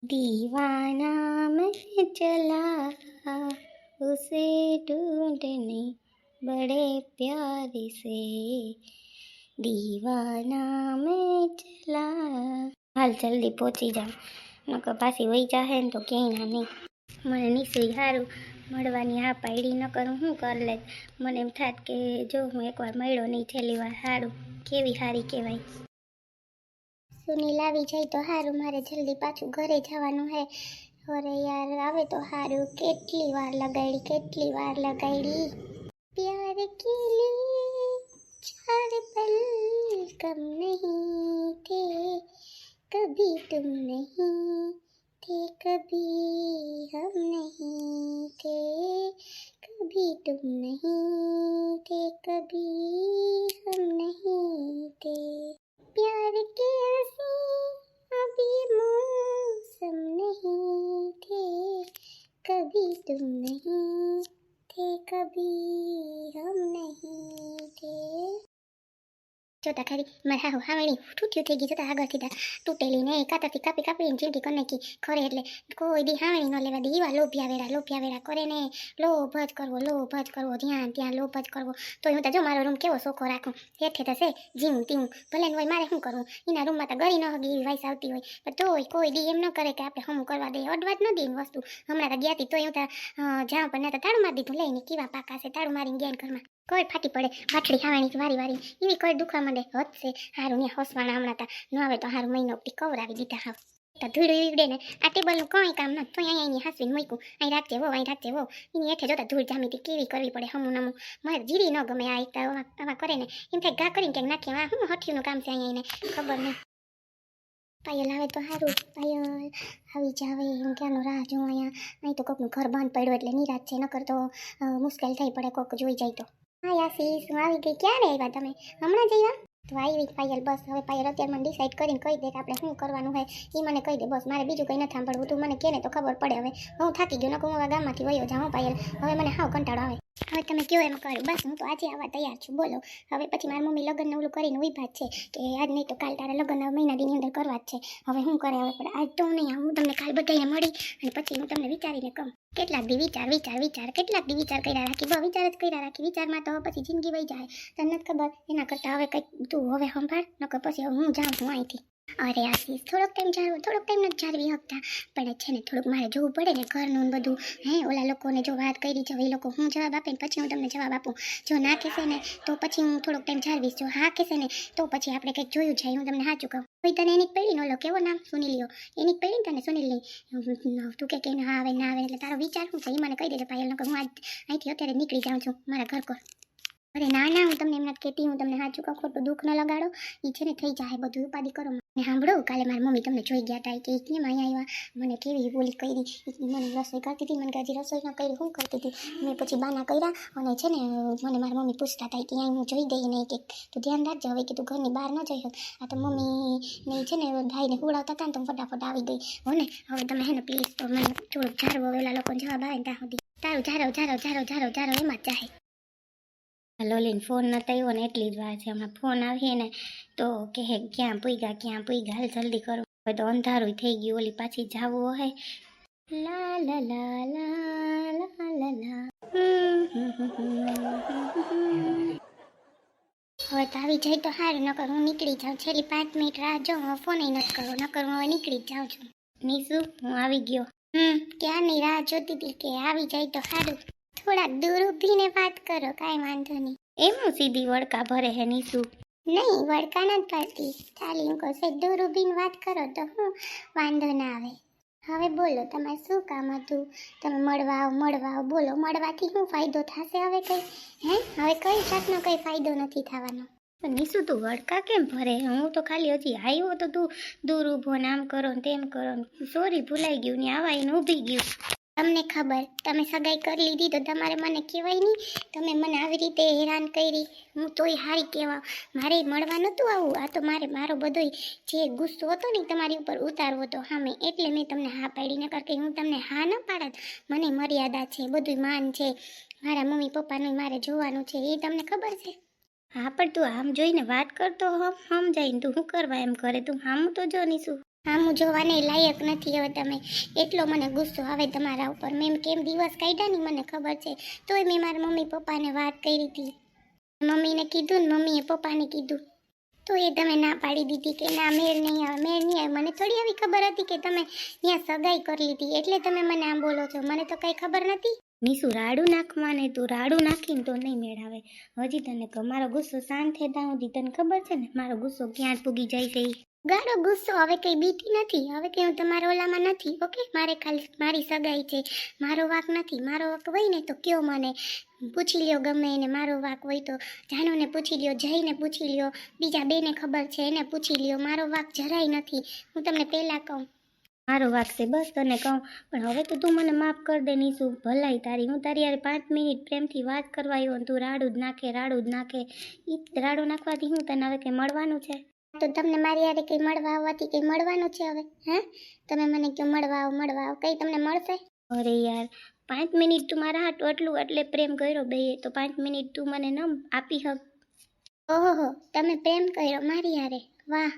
दीवाना मैं चला उसे ढूंढने बड़े प्यार से दीवाना मैं चला. હાલ જલ્દી પહોંચી જાઉં નકર પાછી વહી જાહે ને તો ક્યાંય ના નહીં. મને નિસરી સારું મળવાની હા પાડી ન કરું શું કર લે. મને એમ થાત કે જો હું એકવાર મળ્યો નહીં છેલ્લી વાર સારું કેવી સારી કહેવાય. સુનિલ આવી જાય તો સારું મારે જલ્દી પાછું ઘરે જવાનું હે. અરે યાર આવે તો સારું કેટલી વાર લગાડી प्यार के लिए चार पल कम नहीं थे कभी तुम नहीं थे कभी हम नहीं थे कभी तुम नहीं थे कभी हम नहीं थे प्यार के हंसी अभी मौसम नहीं थे कभी तुम नहीं थे कभी हम नहीं थे. જોતા ખરી મારા હાવણી તૂટ્યું થઈ ગઈ. જોતા આગળથી તૂટેલી ને કાતાથી કાપીને ચીમકી કરી નાખી ખરે એટલે કોઈ દી હાવણી ન લેવા દે. એવા લોભિયા વેરા કરે ને લોભ જ કરવો ત્યાં લોભ જ કરવો. તો હું તો જો મારો રૂમ કેવો સોખો રાખું હેઠે થશે જીવું તીવું ભલે હોય મારે શું કરવું. એના રૂમમાં તો ગળી ન હગી એવી વાઈસ આવતી હોય પણ તોય કોઈ દી એમ ન કરે કે આપણે હમું કરવા દે અડવા જ ન દે વસ્તુ. હમણાં તો ગયા હતી તો હું તો જ્યાં પણ તો તાળું મારી દીધું લઈને કેવા પાકા છે તાળું મારીને ગયા ઘરમાં કોઈ ફાટી પડે વાટડી ખાવાની વારી એવી કોઈ દુખવા માંડે હદશે. હારું ને હોસવાના હમણાં તા ન આવે તો હારું મહિનો કવરાવી દીધા. હાવ તો ધૂળ વીવડે ને આ ટેબલનું કોઈ કામ ન તો અહીંયા હાસવીને મૂક્યું અહીં રાખજે વો એની હેઠે જોતા ધૂળ જામીતી કેવી કરવી પડે હમું નમું. મારે જીરી ન ગમે આ એક આવા કરે ને એમ થાય ઘા કરીને ક્યાંક નાખીએ આ શું હઠિયુંનું કામ છે અહીંયા એને ખબર નહીં. પાયલ આવે તો સારું. પાયલ આવી જાવે હું ક્યાંનો રાહ જોઉં અહીં તો કોકનું ઘર બંધ પડ્યું એટલે નિરાશ છે નકર તો મુશ્કેલ થઈ પડે કોક જોઈ જાય તો. હા યાસીસ હું આવી ગઈ. ક્યારે આવ્યા તમે? હમણાં જ આવ્યા? તો આવી પાયલ બસ હવે પાયલ અત્યારે મને ડિસાઈડ કરીને કહી દે કે આપણે શું કરવાનું હોય એ મને કહી દે બસ મારે બીજું કંઈ નથી સાંભળવું. તું મને કહે ને તો ખબર પડે. હવે હું થાકી ગયો નકર હું હવે ગામમાંથી વયો જાઉં પાયલ. હવે મને હાવ કંટાળો આવે. હવે તમે કયો એમ કરું બસ હું તો આજે આવવા તૈયાર છું. બોલો હવે પછી મારી મમ્મી લગ્નને ઓલું કરીને ઉભા જ છે કે આજ નહીં તો કાલ તારા લગ્ન મહિના દીની અંદર કરવા જ છે. હવે શું કરે હવે પણ આજ તો નહીં હું તમને કાલ બધાને મળી અને પછી હું તમને વિચારીને કહું. કેટલાક દી કેટલાક દી વિચાર કર્યા રાખી બહુ વિચાર જ કર્યા રાખી. વિચારમાં તો પછી જિંદગી વહી જાય તને નથી ખબર. એના કરતાં હવે કંઈક તું હવે સંભાળ નકર પછી હવે હું જાઉં છું અહીંથી. અરે આશીષ થોડોક ટાઈમ નથી જાળવી શકતા પણ છે ને થોડુંક મારે જોવું પડે ને ઘરનું બધું. ઓલા લોકોને જો વાત કરી છે એ લોકો હું જવાબ આપે ને પછી હું તમને જવાબ આપું. જો ના કહેશે ને તો પછી હું થોડોક ટાઈમ જાળવીશ. જો હા કહેશે ને તો પછી આપણે કંઈક જોયું જાય. હું તમને સાચું કહું કોઈ તને એની પડી ન લો કેવો નામ સુનિલિયો એની પડી ને તને સુનિલની તું કે ના આવે એટલે તારો વિચાર શું છે એ મને કહી દેજો પાયલ નકર હું અહીંથી અત્યારે નીકળી જાઉં છું મારા ઘર કોર. અરે ના હું તમને એમ નથી કહેતી. હું તમને સાચું કહું ખોટું દુઃખ ન લગાડો. એ છે ને થઈ જાય બધું ઉપાધિ કરો. ને સાંભળો કાલે મારી મમ્મી તમને જોઈ ગયા હતા કે કેમ અહીંયા આવ્યા મને કેવી બોલી કરી મને રસોઈ કરતી હતી. મને હજી રસોઈ ન કરી શું કરતી હતી મેં પછી બાના કર્યા અને છે ને મને મારી મમ્મી પૂછતા હતા કે અહીં હું જોઈ ગઈ નહીં કે તું ધ્યાન રાખજો હવે કે તું ઘરની બહાર ન જઈ શક. આ તો મમ્મીને છે ને ભાઈને હુડાવતા હતા ને તો હું ફટાફટ આવી ગઈ હો ને. હવે તમે હે ને પ્લીઝ તો મને થોડુંક ઝારવો વેલા લોકોને જવાબ આવે ને ત્યાં સુધી તારું ઝારો એમાં જ જાય. લોલીને ફોન નતો આવ્યો ને એટલી જ વાર છે. હમણાં ફોન આવીએ ને તો કહે ક્યાં પૂગ્યા હાલ જલ્દી કરો. હવે તો અંધારું થઈ ગયું. ઓલી પાછી જાવું હોય લા લા લા લા લા લા લા. હવે તો આવી જાય તો સારું નકર હું નીકળી જાઉં. છેલ્લી 5 મિનિટ રાહ જો હવે ફોન નથી કરો નકર હું હવે નીકળી જ જાઉં છું. નીસુ હું આવી ગયો. ક્યારની રાહ જોતી હતી કે આવી જાય તો સારું. થોડાક દૂર ઊભીને વાત કરો કાંઈ વાંધો નહીં. એમ સીધી વડકા ભરે હે નીસુ? નહીં વડકા નથી ભરતી ચાલી હું કહું દૂર ઊભીને વાત કરો તો હું વાંધો ના આવે. હવે બોલો તમારે શું કામ હતું? તમે મળવા આવો બોલો. મળવાથી શું ફાયદો થશે હવે કંઈ? હવે કઈ જાતનો કંઈ ફાયદો નથી થવાનો. નીસુ તું વડકા કેમ ભરે? હું તો ખાલી હજી આવ્યો તો તું દૂર ઊભો ને આમ કરો ને તેમ કરો. સોરી ભૂલાઈ ગયું ને આવાઈને ઊભી ગયું. તમને ખબર તમે સગાઈ કરી લીધી તો તમારે મને કહેવાય નહીં. તમે મને આવી રીતે હેરાન કરી હું તોય હારી કહેવા. મારે મળવા નહોતું આવું. આ તો મારો બધોય જે ગુસ્સો હતો ને તમારી ઉપર ઉતારવો હતો સામે એટલે મેં તમને હા પાડી. નકર કે હું તમને હા ન પાડત. મને મર્યાદા છે બધું માન છે. મારા મમ્મી પપ્પાનું મારે જોવાનું છે એ તમને ખબર છે. હા પણ તું આમ જોઈને વાત કરતો સમજાય ને તું શું કરવા એમ કરે? તું આમ તો જો નહીં શું આમ હું જોવાને લાયક નથી હવે તમે. એટલો મને ગુસ્સો આવે તમારા ઉપર. મેં કેમ દિવસ કાઢ્યા ની મને ખબર છે. તોય મેં મારા મમ્મી પપ્પાને વાત કરી હતી. મમ્મીને કીધું ને મમ્મીએ પપ્પાને કીધું. તો એ તમે ના પાડી દીધી કે ના મેળ નહીં આવે, મેળ નહીં આવે. મને થોડી આવી ખબર હતી કે તમે ત્યાં સગાઈ કરી લીધી એટલે તમે મને આમ બોલો છો. મને તો કઈ ખબર નથી. નીસુ રાડું નાખવાને તું રાડું નાખીને તો નહીં મેળ આવે. હજી તને કહું મારો ગુસ્સો શાંત થાય ત્યાં સુધી તને ખબર છે ને મારો ગુસ્સો ક્યાં પૂગી જાય છે. ગાળો ગુસ્સો હવે કઈ બીતી નથી. હવે કઈ હું તમારા ઓલામાં નથી. ઓકે, મારે ખાલી મારી સગાઈ છે, મારો વાક નથી. મારો વાક હોય ને તો કયો મને પૂછી લ્યો, ગમે એને. મારો વાક હોય તો જાનુને પૂછી લ્યો, જઈને પૂછી લ્યો, બીજા બેને ખબર છે એને પૂછી લ્યો. મારો વાક જરાય નથી. હું તમને પહેલા કહું મારો વાક છે બસ તને કહું. પણ હવે તો તું મને માફ કરી દે નીસુ. ભલાઈ તારી. હું તારી યાર 5 મિનિટ પ્રેમથી વાત કરવા આવ્યો તું રાડું જ નાખે રાડું જ નાખે. એ રાડું નાખવાથી હું તને હવે કંઈ મળવાનું છે? તો તમને મારી યારે કંઈ મળવા આવવાથી કંઈ મળવાનું છે હવે? હે તમે મને કહો મળવા આવો કંઈ તમને મળશે? અરે યાર 5 મિનિટ તું મારા હાટું એટલું એટલે પ્રેમ કર્યો બેયે તો 5 મિનિટ તું મને ન આપી હક? ઓહો, તમે પ્રેમ કર્યો મારી યારે? વાહ,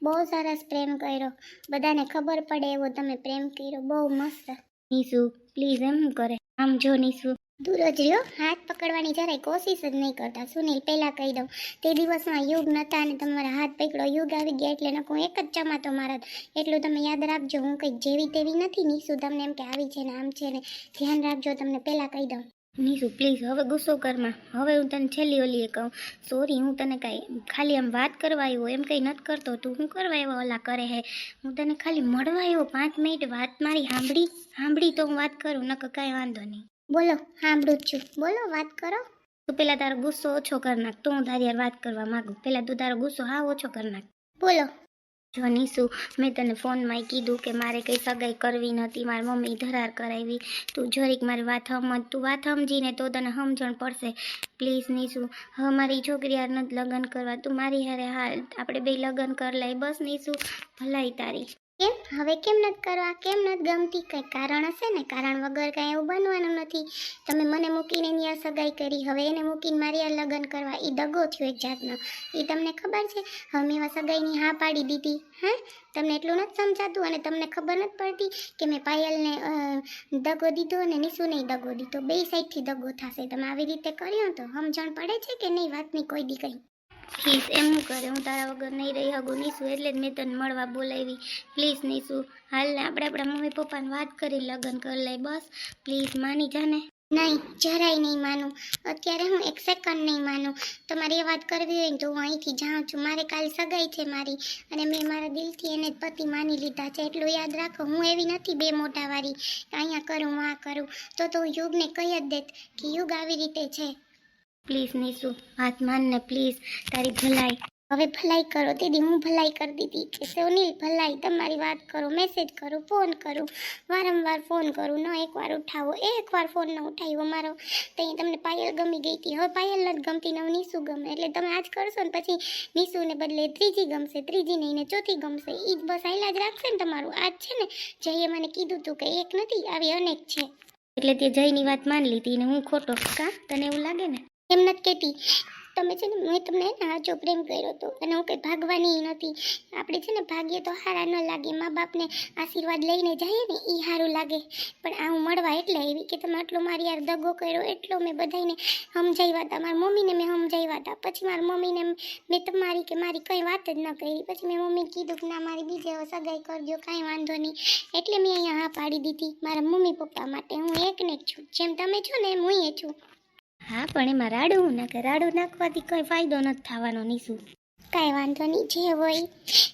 બહુ સરસ પ્રેમ કર્યો. બધાને ખબર પડે એવો તમે પ્રેમ કર્યો. બહુ મસ્ત. નીસુ પ્લીઝ એમ કરે આમ જો નીસુ દૂર જ રહ્યો. હાથ પકડવાની જરાય કોશિશ જ નહીં કરતા. સુનિલ પહેલા કહી દઉં તે દિવસમાં યુગ નતા અને તમારા હાથ પકડો. યુગ આવી ગયા એટલે નકું એક જ ચમાતો મારા. એટલું તમે યાદ રાખજો. હું કંઈક જેવી તેવી નથી નીસુ. તમને એમ કે આવી છે ને આમ છે ને ધ્યાન રાખજો. તમને પહેલા કહી દઉં. નીસુ પ્લીઝ હવે ગુસ્સો કરમાં. હવે હું તને છેલ્લી ઓલીએ કહું સોરી. હું તને કાંઈ ખાલી આમ વાત કરવા આવ્યો એમ કંઈ નથી કરતો. તું શું કરવા એવા ઓલા કરે હે? હું તને ખાલી મળવા આવ્યો. 5 મિનિટ વાત મારી સાંભળી તો હું વાત કરું. નકર કાંઈ વાંધો નહીં. બોલો, સાંભળું જ છું. બોલો, વાત કરો. તું પહેલાં તારો ગુસ્સો ઓછો કરી નાખ. તો હું તારી યાર વાત કરવા માગું. પહેલાં તું તારો ગુસ્સો હા ઓછો કરી નાખ. બોલો. જો નીસુ મેં તને ફોનમાં કીધું કે મારે કંઈ સગાઈ કરવી નથી. મારી મમ્મી ધરાર કરાવી. તું જરીક મારી વાત સમજ. તું વાત સમજીને તો તને સમજણ પડશે. પ્લીઝ નીસુ હવે મારી છોકરી યાર નથી લગ્ન કરવા. તું મારી હારે હાલ. આપણે બે લગ્ન કરી લઈ બસ નીસુ. ભલાઈ તારી. કેમ હવે કેમ નથી કરવા? કેમ નથી ગમતી? કંઈ કારણ હશે ને. કારણ વગર કાંઈ એવું બનવાનું નથી. તમે મને મૂકીને યાર સગાઈ કરી. હવે એને મૂકીને મારી યાર લગ્ન કરવા એ દગો થયો એક જાતનો. એ તમને ખબર છે? હવે મેં એવા સગાઈની હા પાડી દીધી. હે તમને એટલું નથી સમજાતું? અને તમને ખબર નથી પડતી કે મેં પાયલને દગો દીધો અને નીસુને દગો દીધો. બે સાઈડથી દગો થશે. તમે આવી રીતે કર્યો તો સમજણ પડે છે કે નહીં વાતની કોઈ દી કંઈ? પ્લીઝ એમ હું કરે. હું તારા વગર નહીં રહી શકું નીસુ. એટલે જ મેં તને મળવા બોલાવી. પ્લીઝ નીસુ હાલ ને આપણે આપણા મમ્મી પપ્પાને વાત કરી લગ્ન કરી લઈ બસ. પ્લીઝ માની જાને. નહીં, જરાય નહીં માનું. અત્યારે હું એક સેકન્ડ નહીં માનું. તમારે એ વાત કરવી હોય ને તો હું અહીંથી જાઉં છું. મારે કાલે સગાઈ છે મારી અને મેં મારા દિલથી એને જ પતિ માની લીધા છે. એટલું યાદ રાખો. હું એવી નથી બે મોટાવાળી અહીંયા કરું આ કરું. તો હું યુગને કહી જ દેત કે યુગ આવી રીતે છે. પ્લીઝ નીસુ વાત માનને પ્લીઝ. તારી ભલાઈ. હવે ભલાઈ કરો. તેથી હું ભલાઈ કરી દીધી કે સોનીલ ભલાઈ. તમારી વાત કરો, મેસેજ કરું, ફોન કરું, વારંવાર ફોન કરું. ન એકવાર ઉઠાવો. એકવાર ફોન ન ઉઠાવ્યો મારો તો અહીં તમને પાયલ ગમી ગઈ હતી. હવે પાયલ નથી ગમતી ને નીસુ ગમે. એટલે તમે આજ કરશો ને પછી નીસુને બદલે ત્રીજી ગમશે. ત્રીજી નહીં ને ચોથી ગમશે. એ જ બસ આયલા જ રાખશે ને તમારું. આજ છે ને જઈએ મને કીધું તું કે એક નથી આવી અનેક છે. એટલે તે જયની વાત માની લીધી ને હું ખોટો? કા તને એવું લાગે ને? એમ નથી કહેતી. તમે છે ને મેં તમને સાચો પ્રેમ કર્યો હતો અને હું કંઈ ભાગવાની નથી. આપણે છે ને ભાગ્ય તો હારા ન લાગે. મા બાપને આશીર્વાદ લઈને જઈએ ને એ સારું લાગે. પણ આ હું મળવા એટલે આવી કે તમે આટલો મારી યાર દગો કર્યો. એટલો મેં બધાને સમજાવ્યા હતા. મારી મમ્મીને મેં સમજાવ્યા હતા. પછી મારી મમ્મીને મેં તમારી કે મારી કંઈ વાત જ ન કરી. પછી મેં મમ્મીને કીધું કે ના મારી બીજે સગાઈ કરજો કાંઈ વાંધો નહીં. એટલે મેં અહીંયા હા પાડી દીધી મારા મમ્મી પપ્પા માટે. હું એકને જ છું. જેમ તમે છો ને એમ હું એ છું. હા પણ એમાં રાડું નાખે. રાડું નાખવાથી કંઈ ફાયદો નથી થવાનો નીસુ. કાંઈ વાંધો નહીં જે હોય.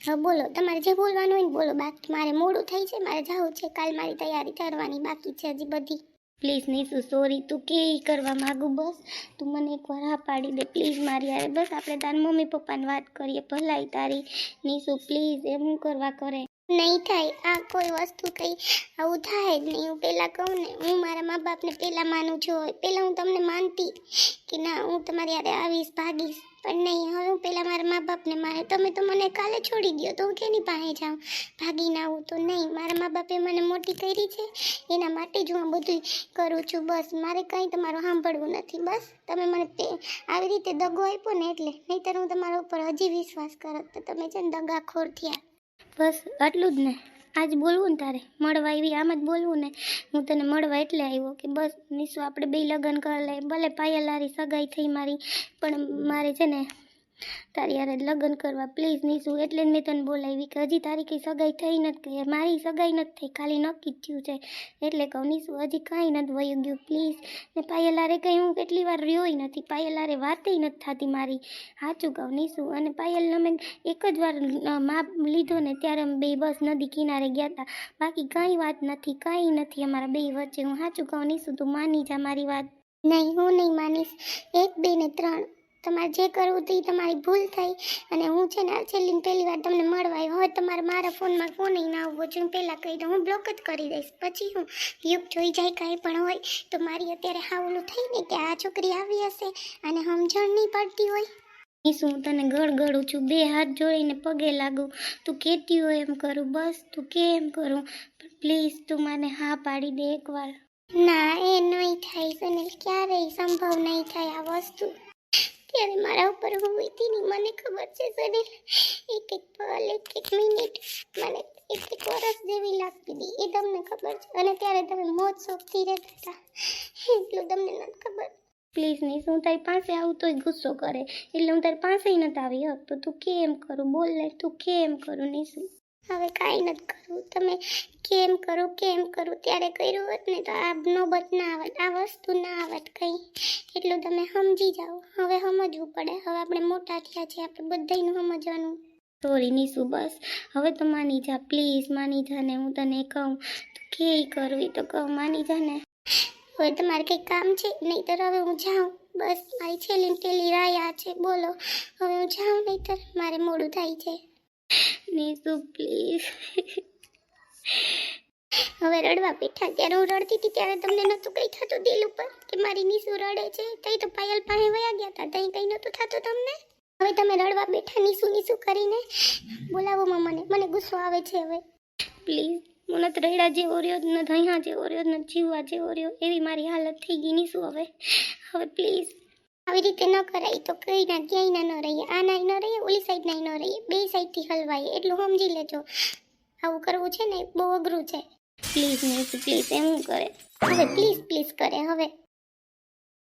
હવે બોલો તમારે જે બોલવાનું હોય ને બોલો. બાકી મારે મોડું થઈ છે. મારે જવું છે. કાલ મારી તૈયારી કરવાની બાકી છે હજી બધી. પ્લીઝ નીસુ સોરી. તું કે કરવા માગું બસ. તું મને એકવાર હા પાડી દે પ્લીઝ મારી યારે. બસ આપણે તારા મમ્મી પપ્પાને વાત કરીએ. ભલાઈ તારી. નીસુ પ્લીઝ એમ હું કરવા કરે. નહીં થાય. આ કોઈ વસ્તુ કંઈ આવું થાય જ નહીં. હું પહેલાં કહું ને હું મારા મા બાપને પહેલાં માનું છું. પહેલાં હું તમને માનતી કે ના હું તમારી યારે આવીશ ભાગીશ. પણ નહીં, હવે હું પહેલાં મારા મા બાપને માને. તમે તો મને કાલે છોડી દો તો હું કેની પાસે જાઉં? ભાગીને આવું તો નહીં. મારા મા બાપે મને મોટી કરી છે એના માટે જ હું બધું કરું છું. બસ મારે કંઈ તમારું સાંભળવું નથી. બસ તમે મને આવી રીતે દગો આપ્યો ને એટલે. નહીંતર હું તમારા ઉપર હજી વિશ્વાસ કરત તો તમે છે ને દગાખોર થયા. બસ આટલું જ ને. આજ બોલવું ને તારે મળવા આવી, આમ જ બોલવું ને. હું તને મળવા એટલે આવ્યો કે બસ નિશુ આપણે બે લગ્ન કરી લે. ભલે પાયલારી સગાઈ થઈ મારી, પણ મારે છે ને તારી યાર લગ્ન કરવા પ્લીઝ નિશુ. એટલે જ મેં તને બોલાવી કે હજી તારી કંઈ સગાઈ થઈ નથી, કે મારી સગાઈ નથી થઈ, ખાલી નક્કી જ થયું છે. એટલે કહું નિશુ હજી કાંઈ નથી વયું ગયું પ્લીઝ. ને પાયલારે કંઈ હું કેટલી વાર રહ્યોય નથી, પાયલારે વાતેય નથી થતી મારી. સાચું કહું નિશુ. અને પાયલને અમે એક જ વાર માપ લીધો ને ત્યારે અમે બે બસ નદી કિનારે ગયા હતા. બાકી કાંઈ વાત નથી, કાંઈ નથી અમારા બે વચ્ચે. હું સાચું કહું નિશુ, તું માની જા મારી વાત. નહીં, હું નહીં માનીશ. 1, 2 ને 3 તમારે જે કરવું તો એ તમારી ભૂલ થઈ. અને હું છે ને છેલ્લી પહેલી વાર તમને મળવા આવી. હવે તમારે મારા ફોનમાં ફોન ના આવવો જોઈએ. હું પહેલાં કહી દઉં, હું બ્લોક જ કરી દઈશ. પછી હું યુગ જોઈ જાય કાંઈ પણ હોય તો મારી અત્યારે હાવલું થઈ ને કે આ છોકરી આવી હશે અને સમજણ નહીં પડતી હોય. નિશુ હું તને ગળગળું છું, 2 હાથ જોડીને પગે લાગું. તું કહેતી હોય એમ કરું, બસ તું કે એમ કરું. પણ પ્લીઝ તું મને હા પાડી દે એકવાર. ના, એ નહીં થાય સોનલ, ક્યારેય સંભવ નહીં થાય આ વસ્તુ. ત્યારે મારા ઉપર હોવી હતી ને, મને ખબર છે સોનલ. એક પલ, એક મિનિટ મને એક વર્ષ જેવી લાગતી હતી, એ તમને ખબર છે. અને ત્યારે તમે મોજ શોખથી રહેતા હતા, એટલું તમને નથી ખબર. પ્લીઝ નિશુ, હું તારી પાસે આવું તોય ગુસ્સો કરે, એટલે હું તારી પાસે નથી આવી શકતો. તું કેમ કરું બોલ ને, તું કેમ કરું નિશુ. હવે કાંઈ નથી કરવું. તમે કેમ કરું ત્યારે કર્યું હોત ને તો આ નોબત ના આવત, આ વસ્તુ ના આવત કંઈ. એટલું તમે સમજી જાઓ. હવે સમજવું પડે. હવે આપણે મોટા થયા છીએ, આપણે બધાયનું સમજવાનું. સોરી નિશુ, બસ હવે તો માની જા પ્લીઝ, માની જા ને. હું તને કહું તો કે કરવી તો કહું, માની જા ને. હવે તમારે કંઈ કામ છે નહીંતર હવે હું જાઉં. બસ મારી છેલ્લી પેલી રાયા છે, બોલો હવે હું જાઉં, નહીંતર મારે મોડું થાય છે. નિશુ પ્લીઝ. હવે રડવા બેઠા. ત્યારે હું રડતી હતી ત્યારે તમને નહોતું કંઈ થતું દિલ ઉપર કે મારી નિશુ રડે છે? તઈ તો પાયલ પાસે વયા ગયા હતા, તઈ કંઈ નહોતું થતું તમને. હવે તમે રડવા બેઠા નિશુ કરીને. બોલાવો મને ગુસ્સો આવે છે હવે. પ્લીઝ, મને તો રડ્યા જેવો રહ્યો જ નથી, અહીંયા જેવો રહ્યો જ નથી, જીવવા જેવો રહ્યો, એવી મારી હાલત થઈ ગઈ નિશુ. હવે પ્લીઝ આવી રીતે ન કરાય તો કઈ ના ક્યાંય ન રહીએ. આ નાય ન રહીએ, ઓલી સાઈડ નાય ન રહીએ, બે સાઈડથી હલવાઈએ. એટલું સમજી લેજો. આવું કરવું છે ને બહુ અઘરું છે. પ્લીઝ નિશુ પ્લીઝ, એમ કરે હવે, પ્લીઝ કરે હવે.